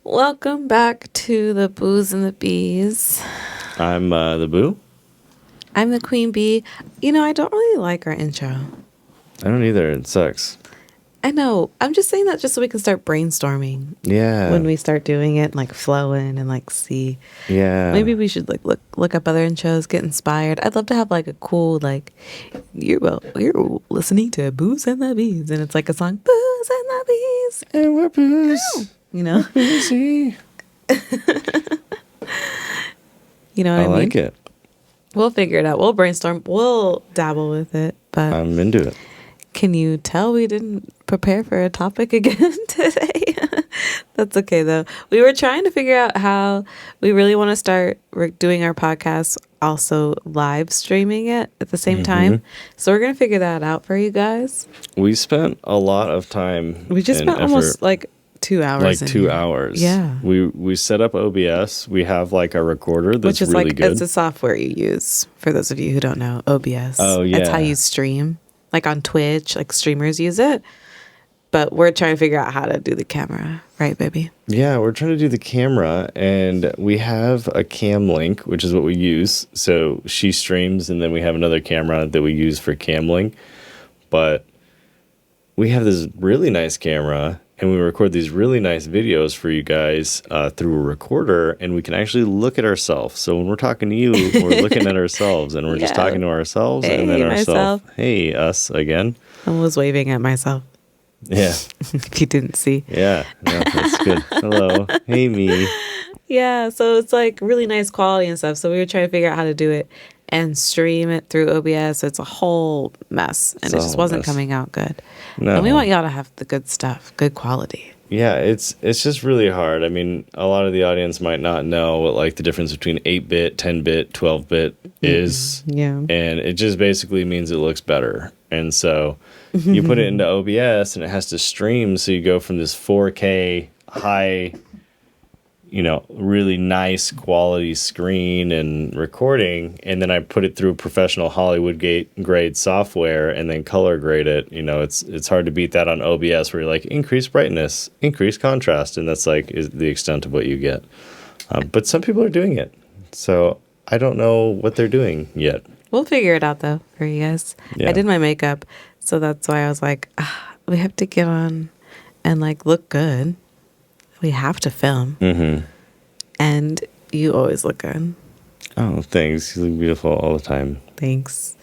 Welcome back to the Booze and the Bees. I'm the Boo. I'm the Queen Bee. You know, I don't really like our intro. I don't either. It sucks. I know. I'm just saying that just so we can start brainstorming. Yeah. When we start doing it, like flowing and like see. Yeah. Maybe we should like look up other intros, get inspired. I'd love to have like a cool like you're listening to Booze and the Bees, and it's like a song Booze and the Bees. And we're booze. You know. Boozy. You know what I mean? I like it. We'll figure it out. We'll brainstorm. We'll dabble with it. But I'm into it. can you tell we didn't prepare for a topic again today? That's okay, though. We were trying to figure out how we really want to start doing our podcast, also live streaming it at the same time. So we're going to figure that out for you guys. We spent a lot of time. We just spent almost like 2 hours. Like 2 hours. Yeah. We set up OBS. We have like a recorder that's which is really like good. it's a software you use for those of you who don't know. OBS. Oh yeah. It's how you stream. Like on Twitch, like streamers use it. But we're trying to figure out how to do the camera, right, baby? Yeah, we're trying to do the camera, and we have a cam link, which is what we use. So she streams, and then we have another camera that we use for cam link. But we have this really nice camera, and we record these really nice videos for you guys through a recorder, and we can actually look at ourselves. So when we're talking to you, we're looking at ourselves, and we're just talking to ourselves, and then ourselves. Hey, us again. I was waving at myself. Yeah. If you didn't see. Yeah, no, that's good. Hello. Hey, me. Yeah, so it's like really nice quality and stuff. So we were trying to figure out how to do it and stream it through OBS. So it's a whole mess, and it just wasn't coming out good. No. And we want y'all to have the good stuff, good quality. Yeah, it's just really hard. I mean, a lot of the audience might not know what like the difference between 8-bit, 10-bit, 12-bit is. Yeah. And it just basically means it looks better. And so you put it into OBS and it has to stream, so you go from this 4K high, really nice quality screen and recording, and then I put it through professional Hollywood grade software and then color grade it. It's hard to beat that on OBS, where you're like, increase brightness, increase contrast, and that's like is the extent of what you get. But some people are doing it, so I don't know what they're doing yet. We'll figure it out, though, for you guys. Yeah. I did my makeup, so that's why I was like, we have to get on and, like, look good. We have to film. Mm-hmm. And you always look good. Oh, thanks. You look beautiful all the time. Thanks.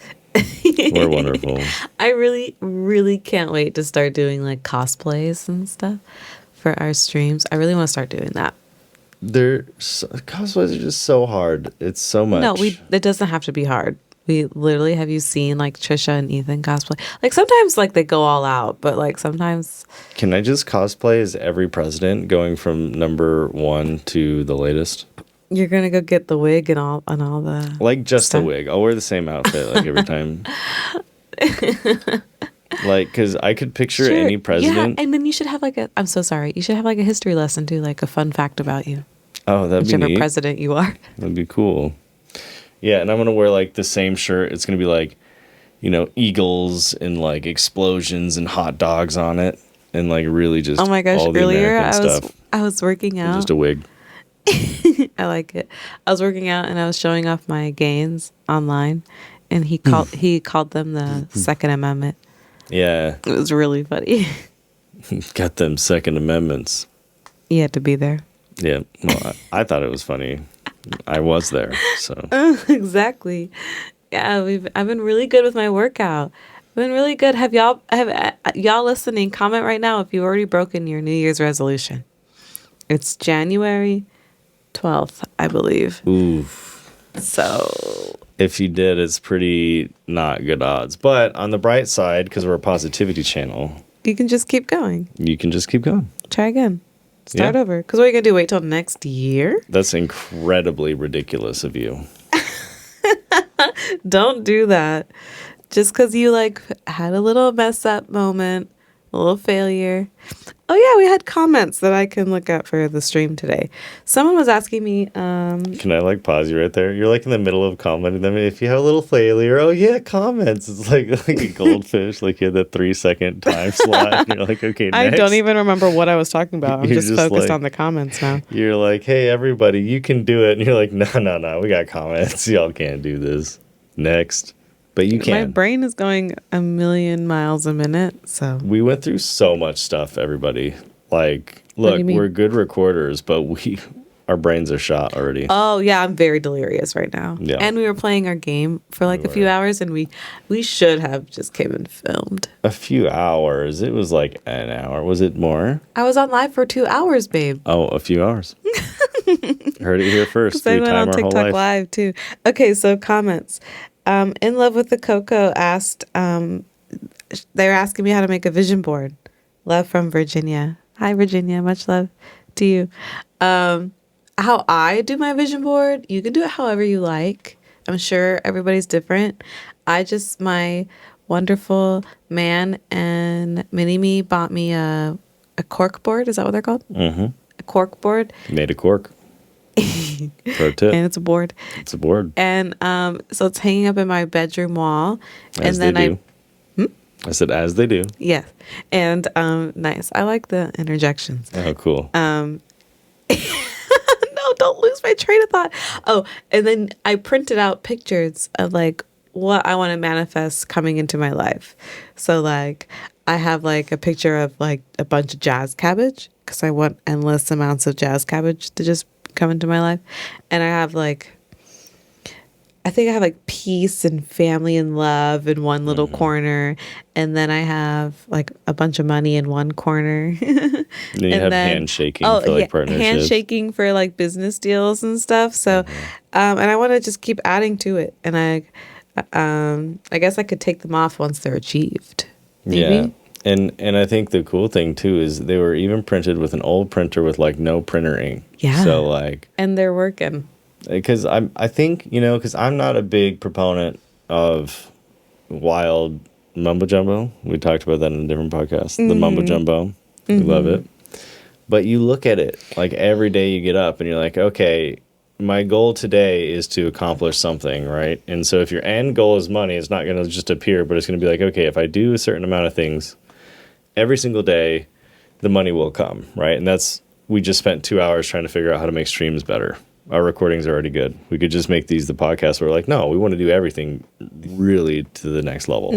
We're wonderful. I really, really can't wait to start doing, like, cosplays and stuff for our streams. I really want to start doing that. Cosplays are just so hard. It's so much. No, it doesn't have to be hard. We literally, have you seen like Trisha and Ethan cosplay? Like sometimes like they go all out, but like sometimes. Can I just cosplay as every president going from number 1 to the latest? You're going to go get the wig and all the. Like just stuff. the wig. I'll wear the same outfit like every time. Like, because I could picture any president. Yeah, and then you should have like I'm so sorry. You should have like a history lesson too, like a fun fact about you. Oh, that'd be neat. Whichever president you are. That'd be cool. Yeah, and I'm going to wear, like, the same shirt. It's going to be, like, eagles and, like, explosions and hot dogs on it. And, like, really just oh my gosh, all the earlier American stuff. I was working out. Just a wig. I like it. I was working out and I was showing off my gains online. And he called them the Second Amendment. Yeah. It was really funny. Got them Second Amendments. You had to be there. Yeah. Well, I thought it was funny. I was there, so. Exactly. Yeah, I've been really good with my workout. I've been really good. Have y'all listening? Comment right now if you've already broken your New Year's resolution. It's January 12th, I believe. Oof. So. If you did, it's pretty not good odds. But on the bright side, because we're a positivity channel, you can just keep going. You can just keep going. Try again. Start over. Because what are you going to do? Wait till next year? That's incredibly ridiculous of you. Don't do that. Just because you like had a little mess up moment A little failure. Oh yeah, we had comments that I can look at for the stream today. Someone was asking me, Can I like pause you right there? You're like in the middle of commenting them. If you have a little failure, oh yeah, comments. It's like a goldfish. Like you had that 3 second time slot. And you're like, okay, I next. don't even remember what I was talking about. I'm You're just just focused like- on the comments now. You're like, hey everybody, you can do it. And you're like, no, we got comments. Y'all can't do this. Next. But you My can. brain is going a million miles a minute, so We went through so much stuff, everybody. Like, What do look, you mean? we're good recorders, but our brains are shot already. Oh yeah, I'm very delirious right now. Yeah. And we were playing our game for like We a few were. hours, and we should have just came and filmed. A few hours. It was like an hour. Was it more? I was on live for 2 hours, babe. Oh, a few hours. Heard it here first. I We went time on our whole TikTok life. live too. Okay, so comments. In Love with the Coco asked, they were asking me how to make a vision board. Love from Virginia. Hi, Virginia. Much love to you. How I do my vision board, you can do it however you like. I'm sure everybody's different. My wonderful man and mini me bought me a cork board. Is that what they're called? Mm-hmm. A cork board. Made a cork. Pro tip. And it's a board. It's a board. And so it's hanging up in my bedroom wall. As and then they do. I said, as they do. yes. And nice. I like the interjections. Oh, cool. No, don't lose my train of thought. Oh, and then I printed out pictures of like what I want to manifest coming into my life. So like I have like a picture of like a bunch of jazz cabbage because I want endless amounts of jazz cabbage to just come into my life. And I have like, I think I have like peace and family and love in one little corner. And then I have like a bunch of money in one corner. Then you have handshaking for like partnerships. Handshaking for like business deals and stuff. So, and I want to just keep adding to it. And I guess I could take them off once they're achieved. Maybe? Yeah. And I think the cool thing too is they were even printed with an old printer with like no printer ink. Yeah. So like, And they're working. because I think, because I'm not a big proponent of wild mumbo jumbo. We talked about that in a different podcast. The mumbo jumbo. We love it. But you look at it like every day you get up and you're like, okay, my goal today is to accomplish something, right? And so if your end goal is money, it's not going to just appear, but it's going to be like, okay, if I do a certain amount of things every single day, the money will come, right? And we just spent 2 hours trying to figure out how to make streams better. Our recordings are already good. We could just make these the podcast. We're like, no, we want to do everything really to the next level.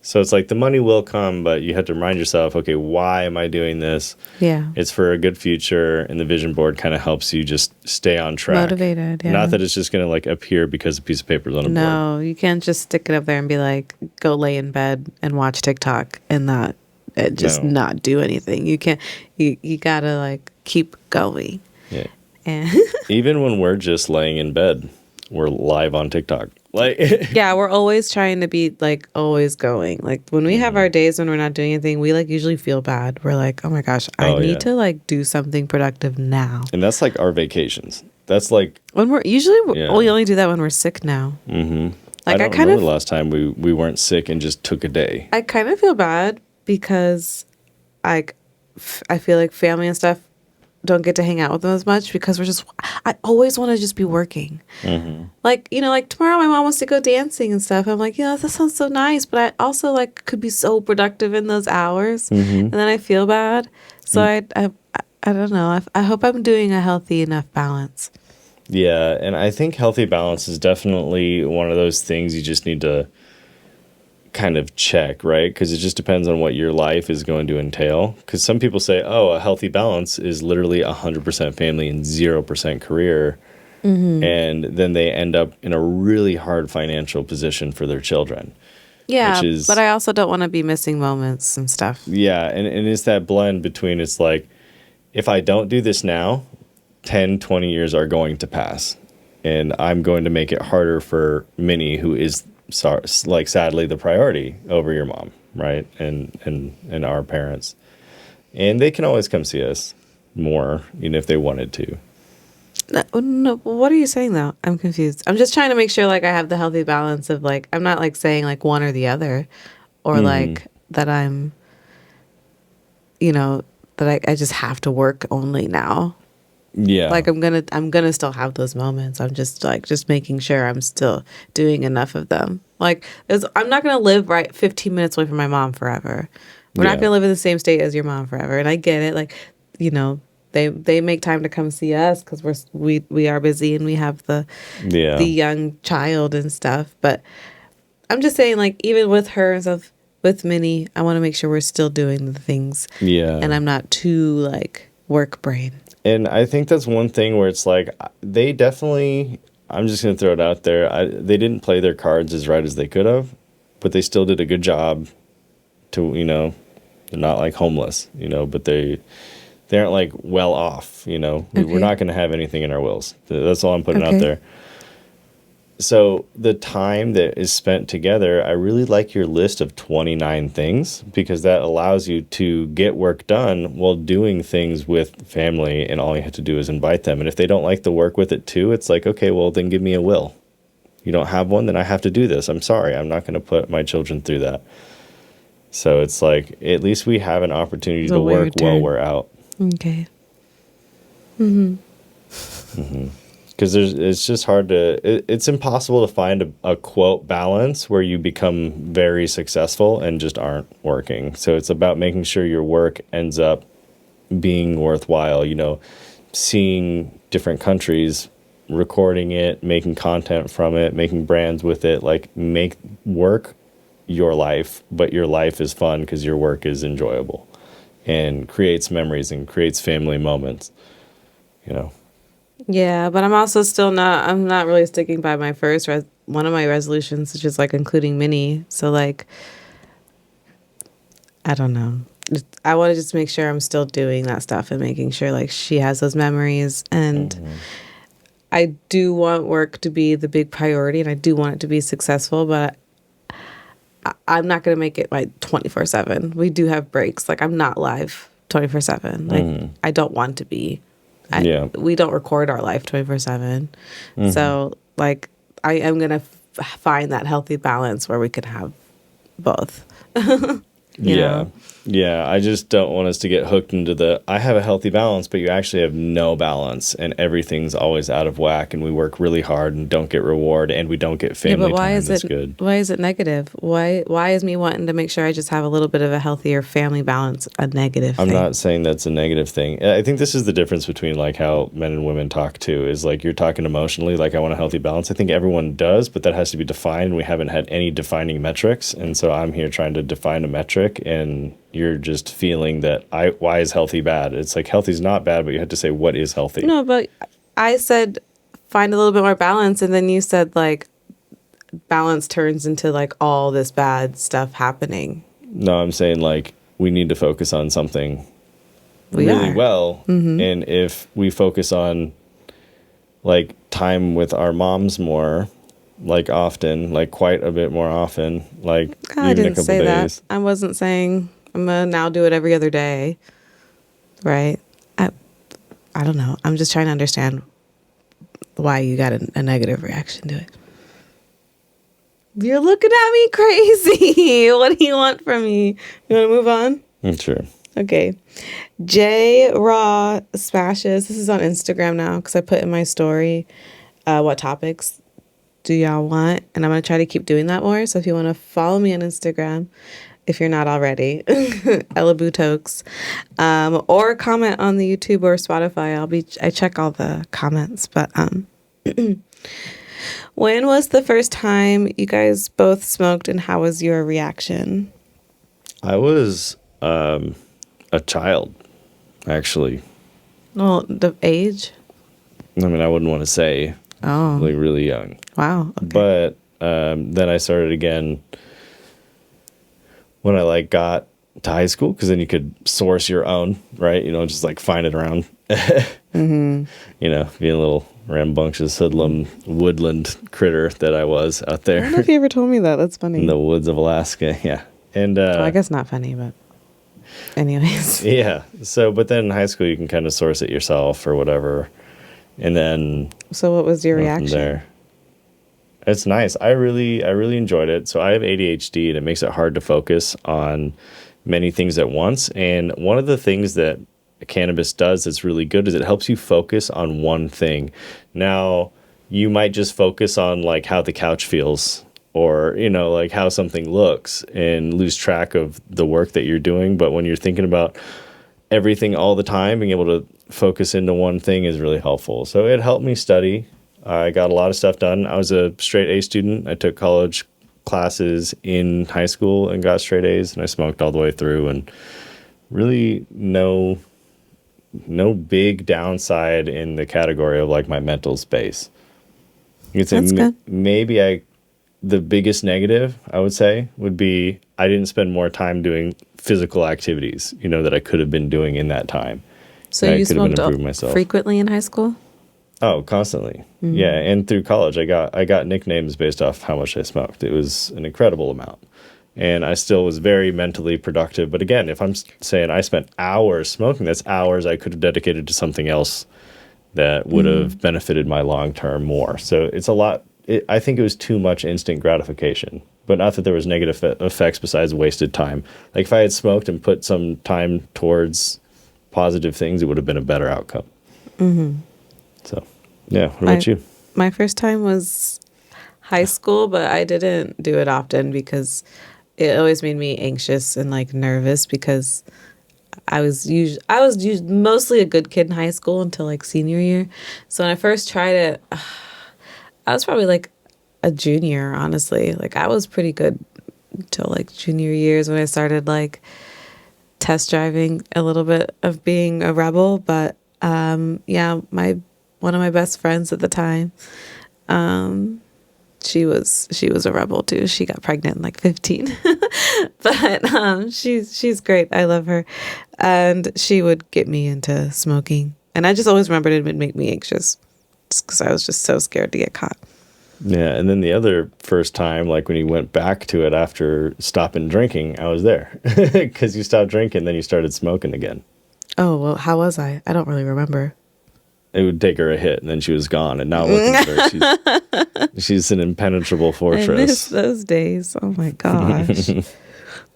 So it's like the money will come, but you have to remind yourself, okay, why am I doing this? Yeah. It's for a good future, and the vision board kind of helps you just stay on track. Motivated, yeah. Not that it's just going to like appear because a piece of paper is on a board. No, you can't just stick it up there and be like, go lay in bed and watch TikTok and not not do anything. You can't. You gotta like keep going. Yeah. And Even when we're just laying in bed, we're live on TikTok. Like, yeah, we're always trying to be like always going. Like when we have our days when we're not doing anything, we like usually feel bad. We're like, oh my gosh, I Oh, need yeah. to like do something productive now. and that's like our vacations. That's like, When we're usually Yeah. we only do that when we're sick now. I Like don't remember the last time we weren't sick and just took a day. I kind of feel bad because I feel like family and stuff don't get to hang out with them as much because I always want to just be working. Like, like tomorrow my mom wants to go dancing and stuff. I'm like, yeah, that sounds so nice. But I also like could be so productive in those hours. And then I feel bad. So I don't know. I hope I'm doing a healthy enough balance. Yeah, and I think healthy balance is definitely one of those things you just need to kind of check, right? Because it just depends on what your life is going to entail. Because some people say, oh, a healthy balance is literally 100% family and 0% career. And then they end up in a really hard financial position for their children. Yeah, which is, but I also don't want to be missing moments and stuff. Yeah, and it's that blend between it's like, if I don't do this now, 10, 20 years are going to pass. And I'm going to make it harder for Minnie, who is like sadly the priority over your mom, right? And our parents. And they can always come see us more, if they wanted to. No, what are you saying though? I'm confused. I'm just trying to make sure like I have the healthy balance of like I'm not like saying like one or the other or like that I'm you know, that I just have to work only now. Yeah. Like I'm gonna still have those moments. I'm just like just making sure I'm still doing enough of them. Like I'm not gonna live right 15 minutes away from my mom forever. We're not Yeah. gonna live in the same state as your mom forever. And I get it. Like, you know, they make time to come see us because we are busy and we have the Yeah. young child and stuff. But I'm just saying, like, even with her and stuff, with Minnie, I want to make sure we're still doing the things. Yeah. And I'm not too like work brain. And I think that's one thing where it's like they definitely. I'm just gonna throw it out there. They didn't play their cards as right as they could have, but they still did a good job. To they're not like homeless, but they aren't like well off. We're not gonna have anything in our wills. That's all I'm putting out there. So the time that is spent together, I really like your list of 29 things because that allows you to get work done while doing things with family, and all you have to do is invite them. And if they don't like the work with it too, it's like, okay, well then give me a will. You don't have one, then I have to do this. I'm sorry. I'm not going to put my children through that. So it's like, at least we have an opportunity to work while we're out. Okay. Mm-hmm. Mm-hmm. Because it's just hard it's impossible to find a quote balance where you become very successful and just aren't working. So it's about making sure your work ends up being worthwhile, seeing different countries, recording it, making content from it, making brands with it, like make work your life, but your life is fun because your work is enjoyable and creates memories and creates family moments, Yeah, but I'm also I'm not really sticking by my one of my resolutions, which is like including Minnie. So like, I don't know. I want to just make sure I'm still doing that stuff and making sure like she has those memories. And I do want work to be the big priority and I do want it to be successful, but I'm not going to make it like 24/7. We do have breaks. Like I'm not live 24/7. Like I don't want to be. We don't record our life 24/7. So like I am going to find that healthy balance where we can have both. you know? Yeah, I just don't want us to get hooked into I have a healthy balance, but you actually have no balance and everything's always out of whack and we work really hard and don't get reward and we don't get family time that's good. Why is it negative? Why is me wanting to make sure I just have a little bit of a healthier family balance a negative thing? I'm not saying that's a negative thing. I think this is the difference between like how men and women talk too, is like you're talking emotionally, like I want a healthy balance. I think everyone does, but that has to be defined. We haven't had any defining metrics. And so I'm here trying to define a metric and you're just feeling that why is healthy bad? It's like healthy's not bad, but you have to say what is healthy. No, but I said find a little bit more balance, and then you said like balance turns into like all this bad stuff happening. No, I'm saying like we need to focus on something really well, and if we focus on like time with our moms more, like often, like quite a bit more often, like I even didn't a couple say days. that. I wasn't saying I'm gonna now do it every other day, right? I don't know. I'm just trying to understand why you got a negative reaction to it. You're looking at me crazy. What do you want from me? You want to move on? Sure. Okay. J Raw Smashes. This is on Instagram now because I put in my story what topics do y'all want? And I'm going to try to keep doing that more. So if you want to follow me on Instagram, if you're not already, Ella Butokes, or comment on the YouTube or Spotify. I check all the comments, but when was the first time you guys both smoked and how was your reaction? I was a child, actually. Well, the age? I mean, I wouldn't want to say. Oh. Like really young. Wow. Okay. But then I started again when I like got to high school, because then you could source your own, right? Just like find it around. Being a little rambunctious hoodlum woodland critter that I was out there. I don't know if you ever told me that. That's funny. In the woods of Alaska, yeah. And well, I guess not funny, but anyways. Yeah. So, but then in high school you can kind of source it yourself or whatever. And then so what was your reaction? There. It's nice. I really enjoyed it. So I have ADHD and it makes it hard to focus on many things at once. And one of the things that cannabis does that's really good is it helps you focus on one thing. Now, you might just focus on like how the couch feels or, like how something looks and lose track of the work that you're doing. But when you're thinking about everything all the time, being able to focus into one thing is really helpful. So it helped me study. I got a lot of stuff done. I was a straight A student. I took college classes in high school and got straight A's, and I smoked all the way through, and really no big downside in the category of like my mental space. You could say That's good. maybe the biggest negative I would say would be I didn't spend more time doing physical activities, that I could have been doing in that time. So I you could have been smoked improving myself. frequently in high school? Oh, constantly. Yeah, and through college, I got nicknames based off how much I smoked. It was an incredible amount, and I still was very mentally productive. But again, if I'm saying I spent hours smoking, that's hours I could have dedicated to something else that would have benefited my long term more. So it's a lot. I think it was too much instant gratification, but not that there was negative effects besides wasted time. Like if I had smoked and put some time towards positive things, it would have been a better outcome. So, yeah. What about you? My first time was high school, but I didn't do it often because it always made me anxious and like nervous because I was mostly a good kid in high school until like senior year. So when I first tried it, I was probably like a junior, honestly. Like I was pretty good until like junior years when I started like test driving a little bit of being a rebel. But yeah, one of my best friends at the time, she was a rebel too. She got pregnant in like 15. But she's great. I love her. And she would get me into smoking. And I just always remembered it would make me anxious just because I was just so scared to get caught. Yeah, and then the other first time, like when you went back to it after stopping drinking, I was there because you stopped drinking, then you started smoking again. Oh, well, how was I? I don't really remember. It would take her a hit, and then she was gone. And now looking at her, she's an impenetrable fortress. I miss those days. Oh my gosh.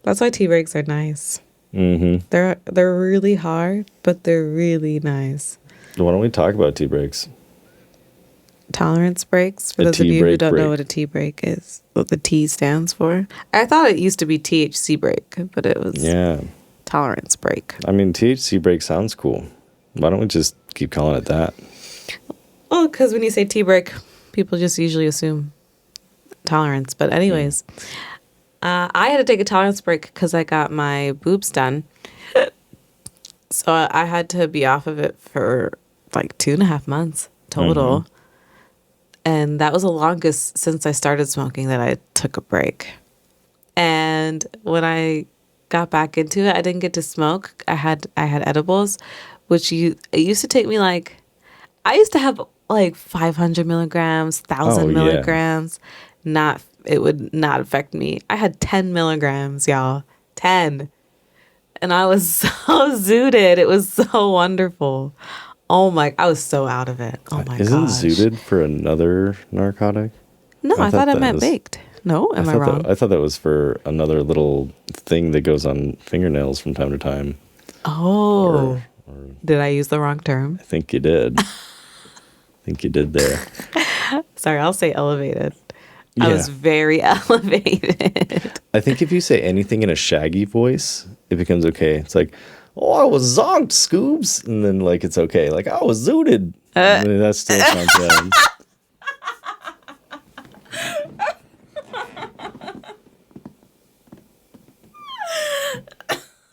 That's why tea breaks are nice. Mm-hmm. They're really hard, but they're really nice. Why don't we talk about tea breaks? Tolerance breaks, for those of you who don't know what a tea break is, what the T stands for. I thought it used to be THC break, but it was tolerance break. I mean, THC break sounds cool. Why don't we just keep calling it that? Well, because when you say tea break, people just usually assume tolerance. But anyways, I had to take a tolerance break because I got my boobs done. So I had to be off of it for like 2.5 months total. Mm-hmm. And that was the longest since I started smoking that I took a break. And when I got back into it, I didn't get to smoke. I had edibles, which it used to take me like, I used to have like 500 milligrams, 1,000 milligrams. It would not affect me. I had 10 milligrams, y'all. 10. And I was so zooted. It was so wonderful. I was so out of it. Oh my gosh. Isn't zooted for another narcotic? No, I thought it meant baked. No, am I wrong? I thought that was for another little thing that goes on fingernails from time to time. Oh. Did I use the wrong term? I think you did. I think you did there. Sorry, I'll say elevated. Yeah. I was very elevated. I think if you say anything in a shaggy voice, it becomes okay. It's like, oh, I was zonked, Scoobs. And then, like, it's okay. Like, I was zooted. I mean, that still sounds bad.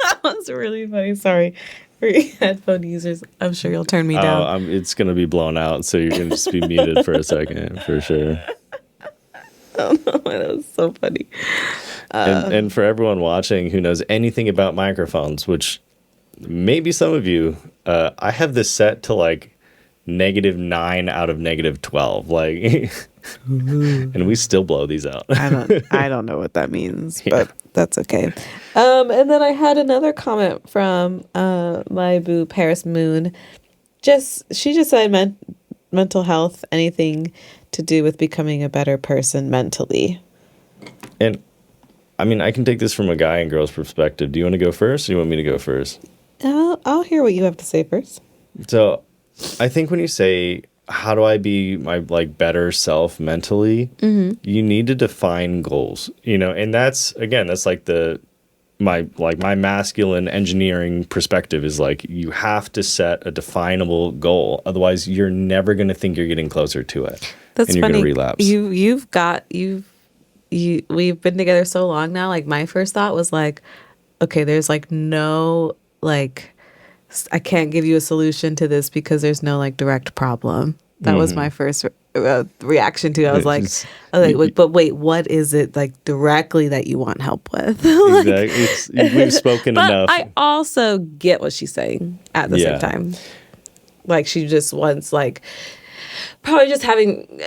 That was really funny. Sorry. For headphone users, I'm sure you'll turn me down. It's going to be blown out, so you're going to just be muted for a second, for sure. Oh, no, that was so funny. And for everyone watching who knows anything about microphones, which maybe some of you, I have this set to like -9 out of -12, like, and we still blow these out. I don't know what that means, but that's okay. And then I had another comment from my boo Paris Moon. She just said mental health, anything to do with becoming a better person mentally. And I mean, I can take this from a guy and girl's perspective. Do you want to go first, or do you want me to go first? I'll hear what you have to say first. So, I think when you say, how do I be my like better self mentally, you need to define goals, and that's like my masculine engineering perspective is like, you have to set a definable goal. Otherwise, you're never going to think you're getting closer to it. That's and you're funny. going to relapse. We've been together so long now. Like my first thought was like, okay, there's like no like I can't give you a solution to this because there's no like direct problem. That was my first reaction to it. Wait, but wait, what is it like directly that you want help with? Like, exactly. We've spoken but enough. I also get what she's saying at the same time. Like she just wants like probably just having,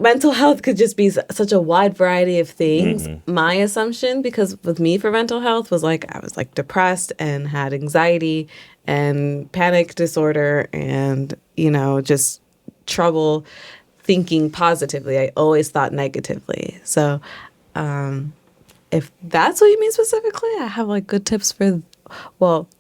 mental health could just be such a wide variety of things. My assumption, because with me for mental health was like, I was like depressed and had anxiety and panic disorder and, just trouble thinking positively. I always thought negatively. So if that's what you mean specifically, I have like good tips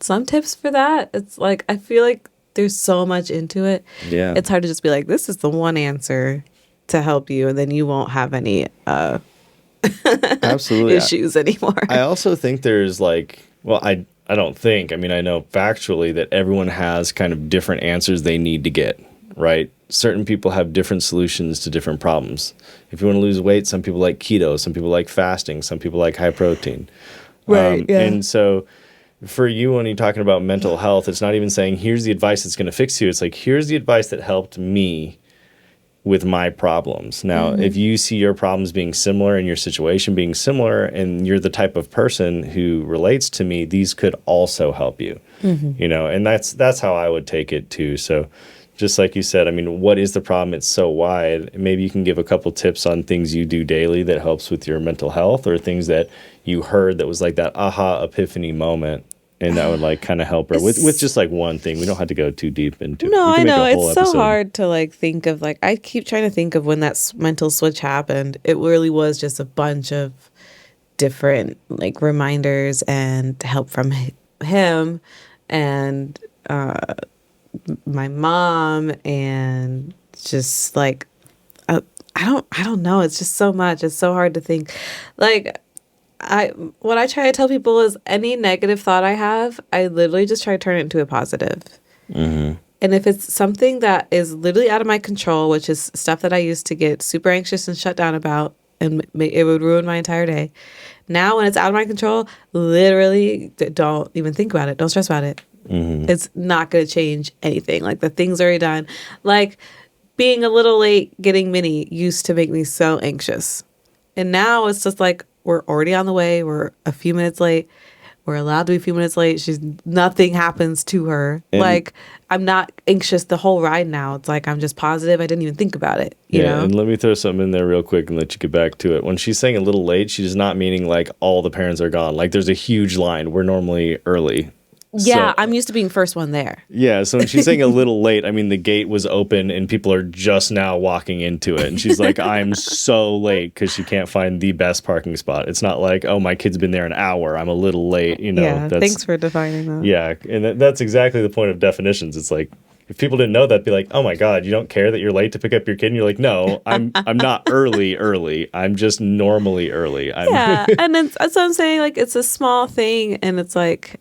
some tips for that. It's like, I feel like there's so much into it. Yeah. It's hard to just be like, this is the one answer to help you, and then you won't have any absolutely issues anymore. I also think there's like, I don't think, I mean, I know factually that everyone has kind of different answers they need to get, right? Certain people have different solutions to different problems. If you want to lose weight, some people like keto, some people like fasting, some people like high protein. Right. Yeah. And so for you, when you're talking about mental health, it's not even saying, here's the advice that's going to fix you. It's like, here's the advice that helped me with my problems. Now, if you see your problems being similar and your situation being similar, and you're the type of person who relates to me, these could also help you, and that's how I would take it too. So just like you said, I mean, what is the problem? It's so wide. Maybe you can give a couple tips on things you do daily that helps with your mental health, or things that you heard that was like that aha epiphany moment. And that would like kind of help her with just like one thing. We don't have to go too deep into it. No, I know. It's so hard to like think of like, I keep trying to think of when that mental switch happened. It really was just a bunch of different like reminders and help from him and my mom, and just like, I don't know. It's just so much. It's so hard to think. Like, what I try to tell people is any negative thought I have, I literally just try to turn it into a positive. And if it's something that is literally out of my control, which is stuff that I used to get super anxious and shut down about, and it would ruin my entire day. Now, when it's out of my control, literally don't even think about it. Don't stress about it. It's not going to change anything. Like, the thing's already done. Like, being a little late getting Minnie used to make me so anxious. And now it's just like, we're already on the way. We're a few minutes late. We're allowed to be a few minutes late. Nothing happens to her. And like, I'm not anxious the whole ride now. It's like, I'm just positive. I didn't even think about it. You know? And let me throw something in there real quick and let you get back to it. When she's saying a little late, she's not meaning like all the parents are gone. Like, there's a huge line. We're normally early. Yeah, so, I'm used to being first one there. Yeah, so when she's saying a little late, I mean, the gate was open and people are just now walking into it. And she's like, I'm so late, because she can't find the best parking spot. It's not like, oh, my kid's been there an hour, I'm a little late. Yeah, thanks for defining that. Yeah, and that's exactly the point of definitions. It's like, if people didn't know that, be like, oh my God, you don't care that you're late to pick up your kid? And you're like, no, I'm not early. I'm just normally early. Yeah, and that's what I'm saying. Like, it's a small thing, and it's like,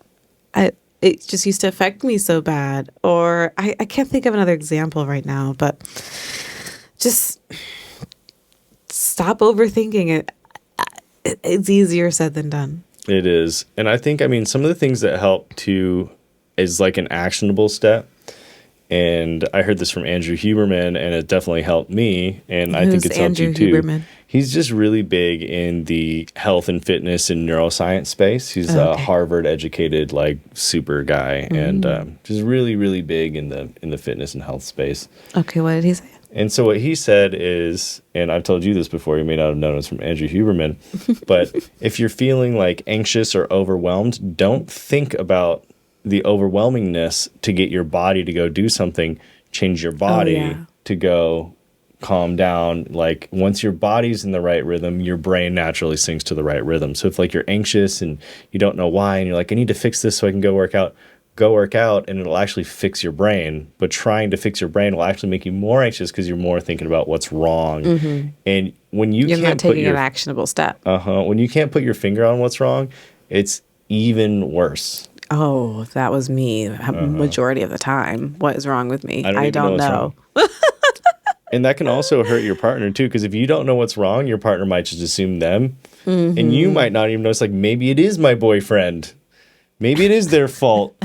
it just used to affect me so bad. Or I can't think of another example right now, but just stop overthinking it. It's easier said than done. It is. And I think, I mean, some of the things that help too is like an actionable step. And I heard this from Andrew Huberman, and it definitely helped me. And I think it's helped you too. Huberman? He's just really big in the health and fitness and neuroscience space. He's a Harvard-educated, like, super guy, and just really, really big in the fitness and health space. Okay, what did he say? And so what he said is, and I've told you this before, you may not have known it's from Andrew Huberman, but if you're feeling like anxious or overwhelmed, don't think about the overwhelmingness to get your body to go do something. Change your body to go calm down. Like once your body's in the right rhythm, your brain naturally syncs to the right rhythm. So if like you're anxious and you don't know why, and you're like, I need to fix this so I can go work out, and it'll actually fix your brain. But trying to fix your brain will actually make you more anxious because you're more thinking about what's wrong. And when You're can't not taking put your an actionable step. when you can't put your finger on what's wrong, it's even worse. Oh, that was me majority of the time. What is wrong with me? I don't even know what's wrong. And that can also hurt your partner too, because if you don't know what's wrong, your partner might just assume them, and you might not even notice. Like maybe it is my boyfriend, maybe it is their fault.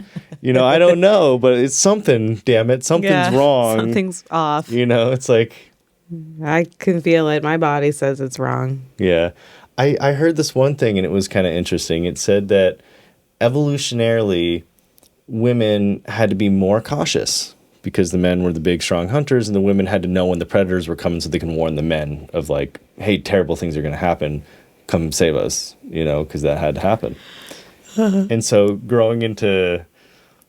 I don't know, but it's something. Damn it, something's wrong. Something's off. It's like I can feel it. My body says it's wrong. Yeah, I heard this one thing, and it was kind of interesting. It said that evolutionarily, women had to be more cautious, because the men were the big, strong hunters, and the women had to know when the predators were coming so they can warn the men of like, hey, terrible things are going to happen. Come save us, because that had to happen. And so growing into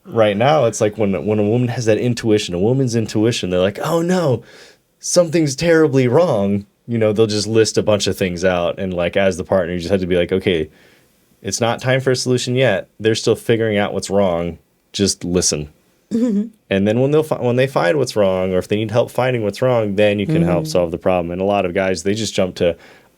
right now, it's like when a woman has that intuition, a woman's intuition, they're like, oh no, something's terribly wrong. They'll just list a bunch of things out. And like as the partner, you just have to be like, okay, it's not time for a solution yet. They're still figuring out what's wrong. Just listen. And then when they find what's wrong, or if they need help finding what's wrong, then you can help solve the problem. And a lot of guys, they just jump to,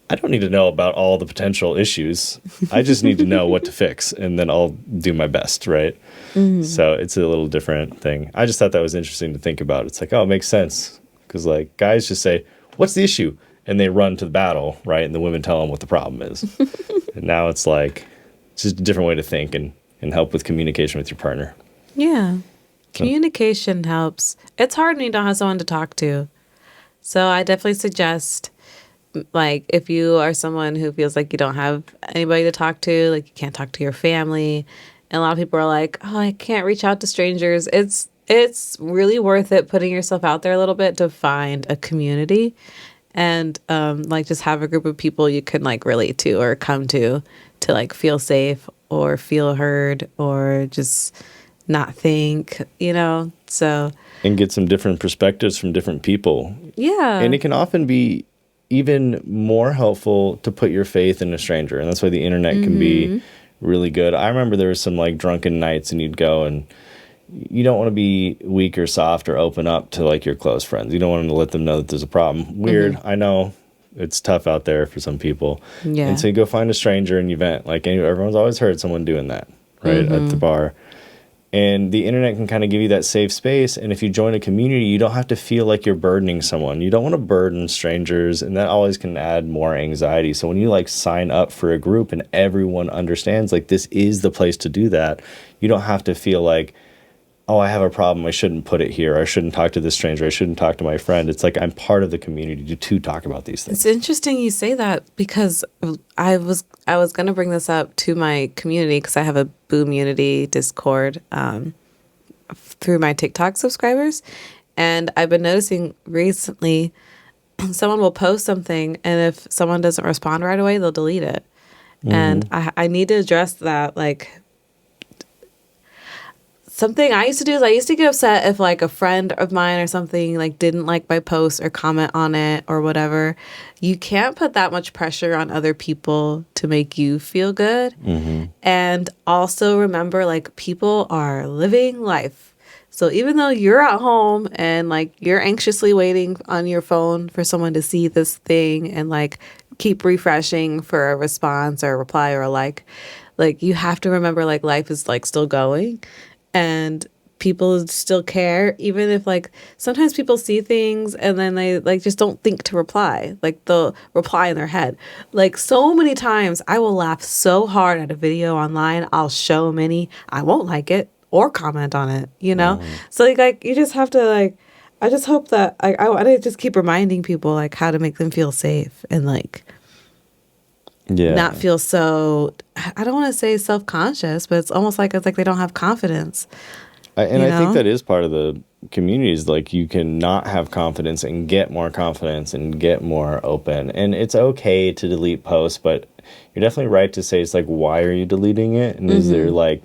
I don't need to know about all the potential issues. I just need to know what to fix, and then I'll do my best, right? So it's a little different thing. I just thought that was interesting to think about. It's like, oh, it makes sense. Because like guys just say, what's the issue? And they run to the battle, right? And the women tell them what the problem is. And now it's like, it's just a different way to think and help with communication with your partner. Yeah. Communication helps. It's hard when you don't have someone to talk to. So I definitely suggest, like, if you are someone who feels like you don't have anybody to talk to, like you can't talk to your family, and a lot of people are like, oh, I can't reach out to strangers. It's really worth it putting yourself out there a little bit to find a community and like just have a group of people you can like relate to or come to like feel safe or feel heard or just not think, so. And get some different perspectives from different people. Yeah. And it can often be even more helpful to put your faith in a stranger. And that's why the internet can be really good. I remember there was some like drunken nights, and you'd go, and you don't want to be weak or soft or open up to like your close friends. You don't want to let them know that there's a problem. Weird. I know it's tough out there for some people. Yeah. And so you go find a stranger and you vent. Like everyone's always heard someone doing that, right? At the bar. And the internet can kind of give you that safe space. And if you join a community, you don't have to feel like you're burdening someone. You don't want to burden strangers, and that always can add more anxiety. So when you like sign up for a group and everyone understands like this is the place to do that, you don't have to feel like, oh, I have a problem, I shouldn't put it here. I shouldn't talk to this stranger. I shouldn't talk to my friend. It's like I'm part of the community to talk about these things. It's interesting you say that, because I was going to bring this up to my community, because I have a Boomunity Discord through my TikTok subscribers. And I've been noticing recently someone will post something, and if someone doesn't respond right away, they'll delete it. And I need to address that, like, something I used to do is I used to get upset if like a friend of mine or something like didn't like my post or comment on it or whatever. You can't put that much pressure on other people to make you feel good. And also remember, like, people are living life. So even though you're at home and like you're anxiously waiting on your phone for someone to see this thing and like keep refreshing for a response or a reply or a like you have to remember like life is like still going. And people still care, even if like sometimes people see things and then they like just don't think to reply. Like they'll reply in their head. Like so many times I will laugh so hard at a video online, I'll show Minnie, I won't like it or comment on it, So like you just have to like, I just hope that I just keep reminding people like how to make them feel safe and like not feel so, I don't want to say self-conscious, but it's almost like they don't have confidence. I think that is part of the community is like you can not have confidence and get more confidence and get more open. And it's okay to delete posts, but you're definitely right to say it's like, why are you deleting it? And is there like,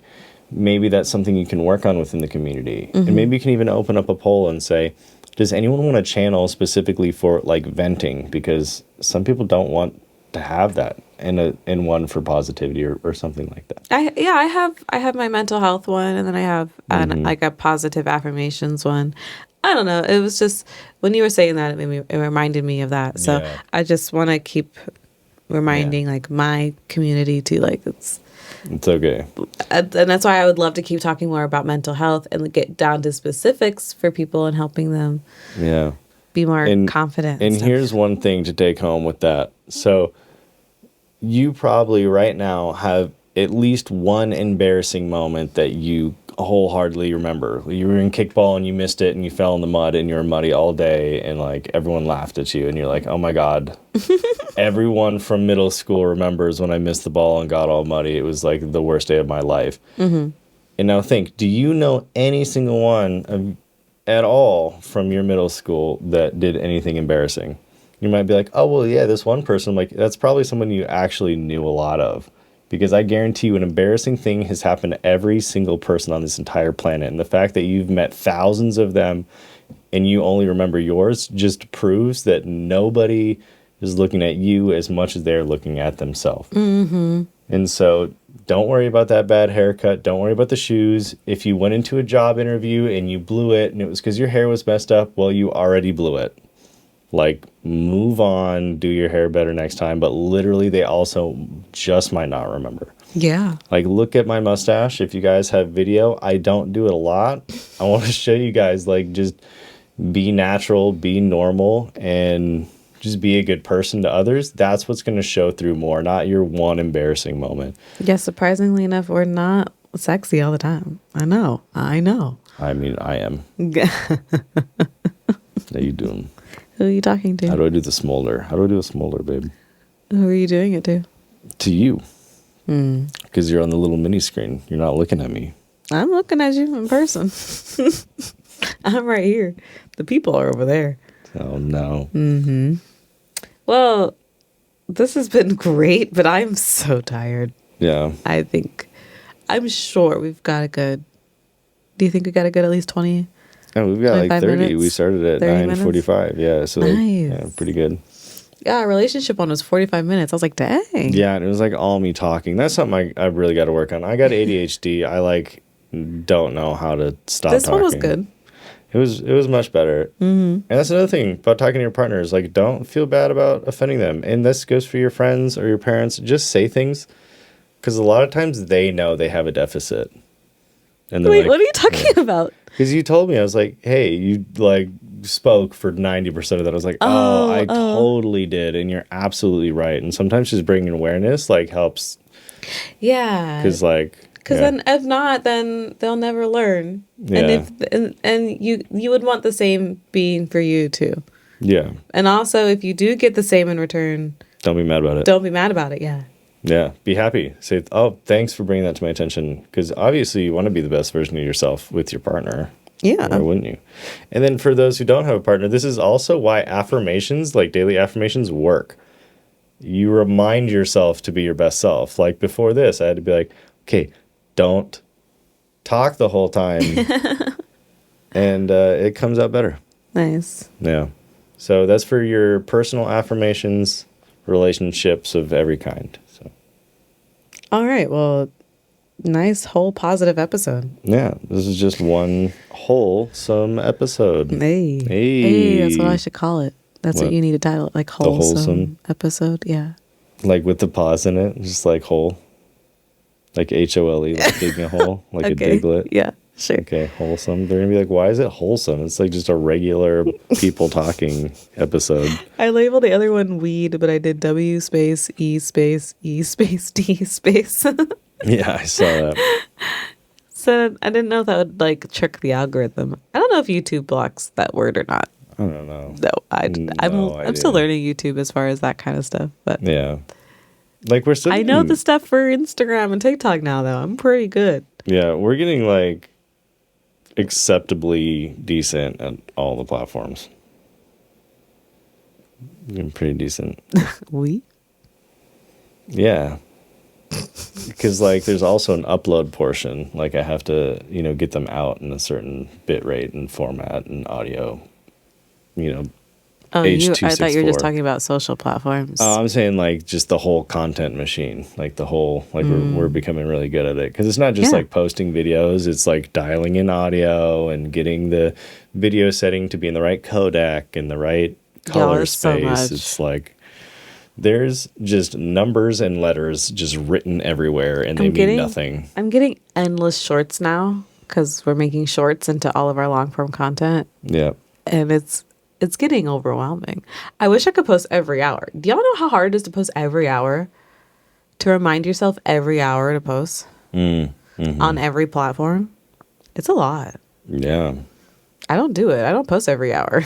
maybe that's something you can work on within the community. And maybe you can even open up a poll and say, does anyone want a channel specifically for like venting? Because some people don't want to have that in one for positivity or something like that. I have my mental health one, and then I have like a positive affirmations one. I don't know. It was just when you were saying that, it reminded me of that. So Yeah. I just want to keep reminding like my community to like It's okay. and that's why I would love to keep talking more about mental health and get down to specifics for people and helping them Yeah. be more confident. And stuff. here's one thing to take home with that. So you probably right now have at least one embarrassing moment that you wholeheartedly remember. You were in kickball and you missed it and you fell in the mud and you were muddy all day and like everyone laughed at you and you're like, oh my God. Everyone from middle school remembers when I missed the ball and got all muddy. It was like the worst day of my life. And now think, do you know any single one at all from your middle school that did anything embarrassing? You might be like, oh, well, yeah, this one person, like, that's probably someone you actually knew a lot of. Because I guarantee you an embarrassing thing has happened to every single person on this entire planet. And the fact that you've met thousands of them and you only remember yours just proves that nobody is looking at you as much as they're looking at themselves. And so don't worry about that bad haircut. Don't worry about the shoes. If you went into a job interview and you blew it and it was because your hair was messed up, well, you already blew it. Like, move on, do your hair better next time. But literally, they also just might not remember. Yeah. Like, look at my mustache. If you guys have video, I don't do it a lot. I want to show you guys, like, just be natural, be normal, and just be a good person to others. That's what's going to show through more, not your one embarrassing moment. Yeah, surprisingly enough, we're not sexy all the time. I know. I mean, I am. How you doing? Who are you talking to? How do I do the smolder? How do I do a smolder, babe? Who are you doing it to? To you. Because you're on the little mini screen. You're not looking at me. I'm looking at you in person. I'm right here. The people are over there. Oh, no. Well, this has been great, but I'm so tired. Yeah. I'm sure we've got a good. Do you think we got a good at least 20? Oh, we've got like 30. minutes? We started at 9:45. Yeah, so Nice. yeah, pretty good. Yeah, our relationship one was 45 minutes. I was like, dang. Yeah, and it was like all me talking. That's something I really got to work on. I got ADHD. I like don't know how to stop This talking. one was good. It was much better. And that's another thing about talking to your partners. Like, don't feel bad about offending them. And this goes for your friends or your parents. Just say things. Because a lot of times they know they have a deficit. And Wait, what are you talking about? Because you told me, I was like, hey, you like spoke for 90% of that. I was like, I totally did. And you're absolutely right. And sometimes just bringing awareness like helps. Yeah. Because then if not, then they'll never learn. Yeah. And you would want the same being for you too. Yeah. And also, if you do get the same in return, Don't be mad about it. don't be mad about it. Yeah. Yeah. Be happy. Say, oh, thanks for bringing that to my attention. Because obviously you want to be the best version of yourself with your partner. Yeah. Why wouldn't you? And then for those who don't have a partner, this is also why affirmations, like daily affirmations, work. You remind yourself to be your best self. Like before this, I had to be like, okay, don't talk the whole time. And it comes out better. Nice. Yeah. So that's for your personal affirmations, relationships of every kind. So All right. Well, nice whole positive episode. yeah, this is just one wholesome episode. Hey, that's what I should call it. That's what What? you need to title it, like wholesome, wholesome? episode. Yeah. Like with the pause in it, just like whole. Like HOLE, like digging a hole, like a Okay. diglet. Yeah. Sure. Okay, wholesome. They're gonna be like, why is it wholesome? It's like just a regular people talking episode. I labeled the other one weed, but I did W space E space E space D space. Yeah, I saw that. So I didn't know if that would like trick the algorithm. I don't know if YouTube blocks that word or not. I don't know. No, No I'm still idea. learning YouTube as far as that kind of stuff. But Yeah. Like we're still I know getting- the stuff for Instagram and TikTok now, though. I'm pretty good. Yeah, we're getting like acceptably decent at all the platforms. Getting pretty decent. We? Yeah. Because like there's also an upload portion. Like I have to, get them out in a certain bit rate and format and audio. Oh, age I thought you were just 264. talking about social platforms. I'm saying like just the whole content machine, like the whole, like we're becoming really good at it. Because it's not just Yeah. like posting videos, it's like dialing in audio and getting the video setting to be in the right codec and the right color there's so space. much. It's like there's just numbers and letters just written everywhere and they mean nothing. I'm getting endless shorts now because we're making shorts into all of our long form content, Yeah. and it's getting overwhelming. I wish I could post every hour. Do y'all know how hard it is to post every hour? To remind yourself every hour to post on every platform? It's a lot. Yeah. I don't do it. I don't post every hour.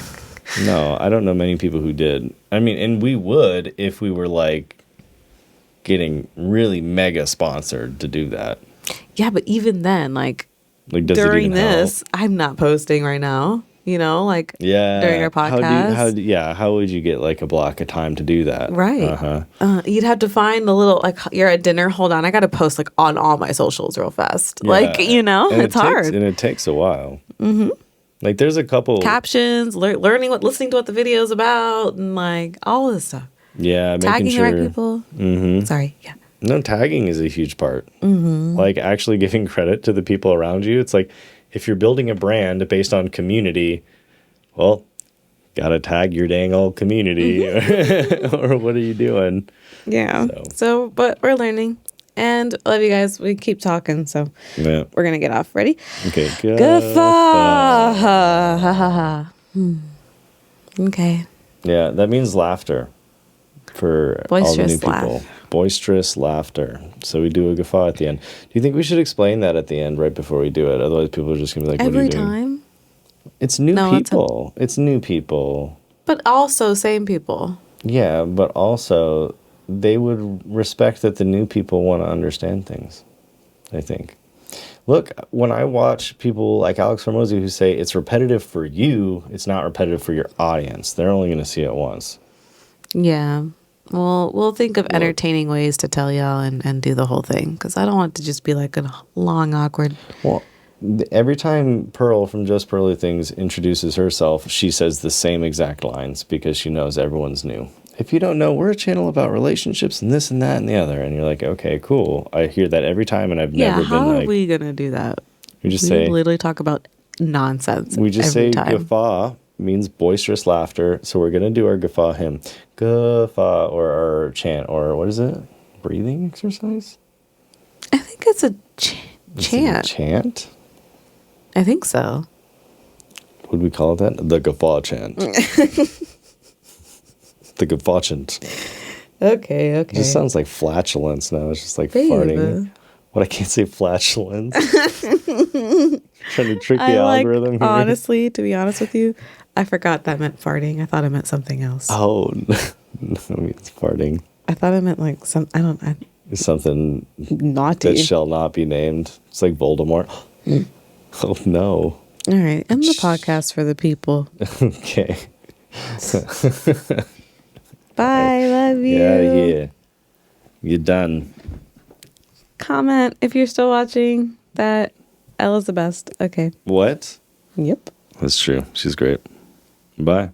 No, I don't know many people who did. I mean, and we would if we were like getting really mega sponsored to do that. Yeah, but even then, like Does it during even this, help? I'm not posting right now. Like Yeah. during our podcast. How would you get like a block of time to do that? Right. You'd have to find the little, like, you're at dinner, hold on, I got to post like on all my socials real fast. Yeah. Like, And it's hard. And it takes a while. Mm-hmm. Like there's a couple. Captions, listening to what the video's about, and like all this stuff. Yeah. Tagging making the sure. right people. Mm-hmm. Sorry. Yeah. No, tagging is a huge part. Mm-hmm. Like actually giving credit to the people around you. It's like if you're building a brand based on community, well, gotta tag your dang old community. Or what are you doing? Yeah. So, but we're learning. And I love you guys. We keep talking, so Yeah. we're going to get off. Ready? Okay. Good. Okay. Yeah, that means laughter for all the Boisterous new people. laugh. Boisterous laughter. So we do a guffaw at the end. Do you think we should explain that at the end right before we do it? Otherwise, people are just gonna be like, "What are Every you doing?" time. It's new No, people. It's new people. But also same people. Yeah, but also they would respect that the new people want to understand things, I think. Look, when I watch people like Alex Hormozy who say it's repetitive for you, it's not repetitive for your audience. They're only going to see it once. Yeah. Well, we'll think of entertaining ways to tell y'all and do the whole thing, because I don't want it to just be like a long, awkward. Well, every time Pearl from Just Pearly Things introduces herself, she says the same exact lines because she knows everyone's new. If you don't know, we're a channel about relationships and this and that and the other. And you're like, okay, cool. I hear that every time and I've never been like... how are we going to do that? We just we say... literally talk about nonsense We just every say time. guffaw means boisterous laughter. So we're going to do our guffaw hymn. Guffaw, or our chant, or what is it? Breathing exercise? I think it's a Is it a chant. chant? I think so. Would we call it that? The guffaw chant. The guffaw chant. Okay. It just sounds like flatulence now. It's just like Babe. farting. What, I can't say flatulence? Trying to trick the algorithm here. Honestly, to be honest with you, I forgot that meant farting. I thought it meant something else. Oh, no, I mean, it's farting. I thought it meant like It's something naughty. that shall not be named. It's like Voldemort. Oh, no. All right. End the podcast for the people. Okay. Bye. Love you. Yeah. You're done. Comment if you're still watching that Ella's the best. Okay. What? Yep. That's true. She's great. Bye.